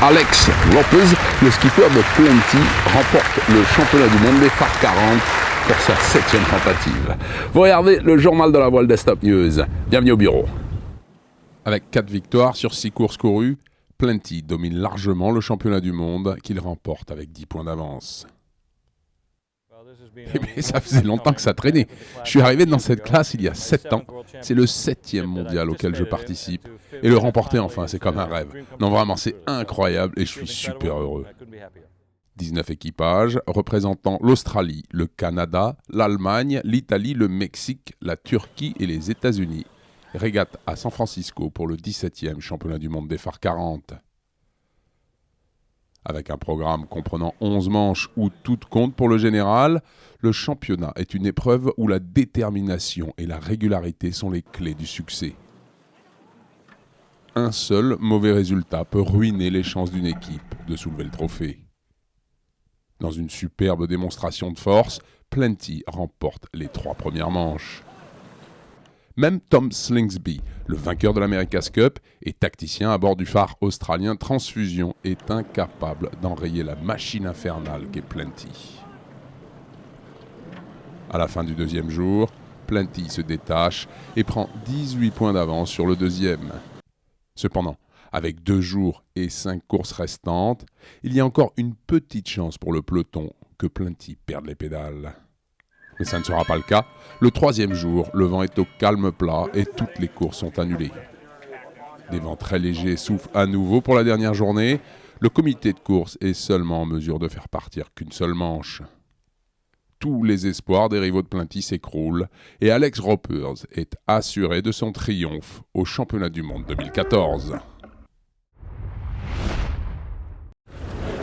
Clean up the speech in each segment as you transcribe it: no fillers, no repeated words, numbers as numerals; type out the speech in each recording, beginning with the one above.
Alex Ropers, le skipper de Plenty, remporte le championnat du monde des phares 40 pour sa 7e tentative. Vous regardez le journal de la voile des Stop News. Bienvenue au bureau. Avec 4 victoires sur 6 courses courues, Plenty domine largement le championnat du monde qu'il remporte avec 10 points d'avance. Mais ça faisait longtemps que ça traînait. Je suis arrivé dans cette classe il y a 7 ans. C'est le 7e mondial auquel je participe. Et le remporter enfin, c'est comme un rêve. Non, vraiment, c'est incroyable et je suis super heureux. 19 équipages représentant l'Australie, le Canada, l'Allemagne, l'Italie, le Mexique, la Turquie et les États-Unis. Régate à San Francisco pour le 17e championnat du monde des phares 40. Avec un programme comprenant 11 manches où tout compte pour le général, le championnat est une épreuve où la détermination et la régularité sont les clés du succès. Un seul mauvais résultat peut ruiner les chances d'une équipe de soulever le trophée. Dans une superbe démonstration de force, Plenty remporte les 3 premières manches. Même Tom Slingsby, le vainqueur de l'America's Cup et tacticien à bord du phare australien Transfusion, est incapable d'enrayer la machine infernale qu'est Plenty. À la fin du 2e jour, Plenty se détache et prend 18 points d'avance sur le 2e. Cependant, avec 2 jours et 5 courses restantes, il y a encore une petite chance pour le peloton que Plenty perde les pédales. Mais ça ne sera pas le cas. Le 3e jour, le vent est au calme plat et toutes les courses sont annulées. Des vents très légers soufflent à nouveau pour la dernière journée. Le comité de course est seulement en mesure de faire partir qu'une seule manche. Tous les espoirs des rivaux de Plenty s'écroulent et Alex Ropers est assuré de son triomphe au championnat du monde 2014.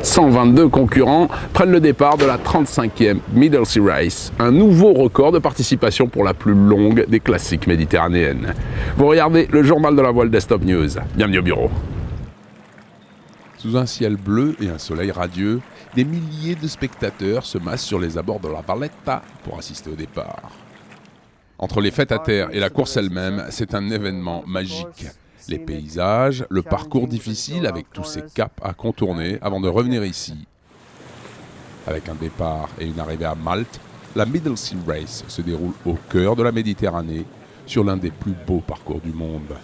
122 concurrents prennent le départ de la 35e Middle Sea Race, un nouveau record de participation pour la plus longue des classiques méditerranéennes. Vous regardez le journal de la voile des Stop News. Bienvenue au bureau. Sous un ciel bleu et un soleil radieux, des milliers de spectateurs se massent sur les abords de la Valletta pour assister au départ. Entre les fêtes à terre et la course elle-même, c'est un événement magique. Les paysages, le parcours difficile avec tous ces caps à contourner avant de revenir ici. Avec un départ et une arrivée à Malte, la Middle Sea Race se déroule au cœur de la Méditerranée, sur l'un des plus beaux parcours du monde.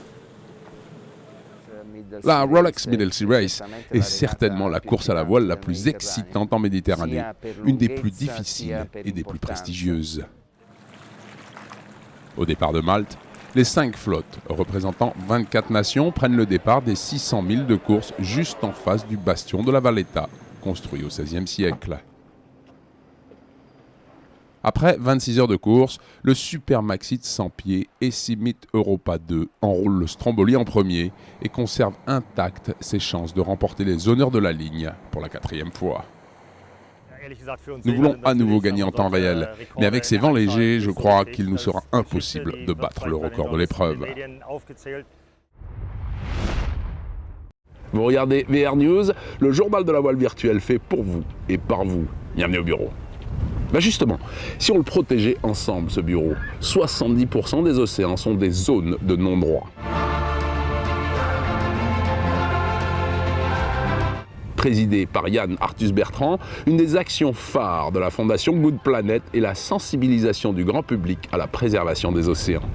La Rolex Middle Sea Race est certainement la course à la voile la plus excitante en Méditerranée, une des plus difficiles et des plus prestigieuses. Au départ de Malte, les 5 flottes, représentant 24 nations, prennent le départ des 600 000 de course juste en face du bastion de la Valletta, construit au XVIe siècle. Après 26 heures de course, le Super Maxi de 100 pieds Essimit Europa 2 enroule le Stromboli en premier et conserve intactes ses chances de remporter les honneurs de la ligne pour la 4e fois. Nous voulons à nouveau gagner en temps réel, mais avec ces vents légers, je crois qu'il nous sera impossible de battre le record de l'épreuve. Vous regardez VR News, le journal de la voile virtuelle fait pour vous et par vous. Bienvenue au bureau. Justement, si on le protégeait ensemble, ce bureau, 70% des océans sont des zones de non-droit. Présidée par Yann Arthus-Bertrand, une des actions phares de la Fondation Good Planet est la sensibilisation du grand public à la préservation des océans.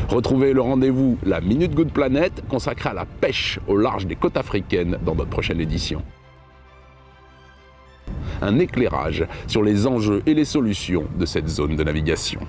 Retrouvez le rendez-vous La Minute Good Planet consacrée à la pêche au large des côtes africaines dans notre prochaine édition. Un éclairage sur les enjeux et les solutions de cette zone de navigation.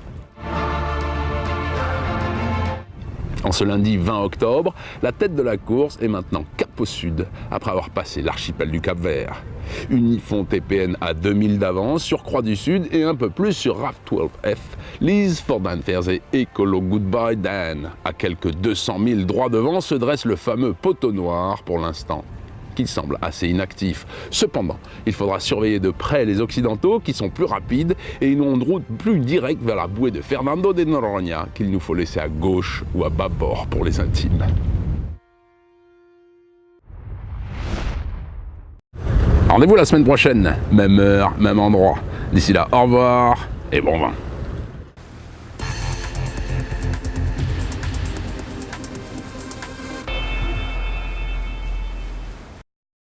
En ce lundi 20 octobre, la tête de la course est maintenant cap au sud, après avoir passé l'archipel du Cap-Vert. Unifont TPN à 2000 d'avance sur Croix du Sud et un peu plus sur RAF 12F, Lise Fordan-Fers et Ecolo Goodbye Dan. À quelques 200 000 droits devant se dresse le fameux poteau noir pour l'instant, qui semble assez inactif. Cependant, il faudra surveiller de près les Occidentaux qui sont plus rapides et une route plus directe vers la bouée de Fernando de Noronha qu'il nous faut laisser à gauche ou à bâbord pour les intimes. Rendez-vous la semaine prochaine, même heure, même endroit. D'ici là, au revoir et bon vin.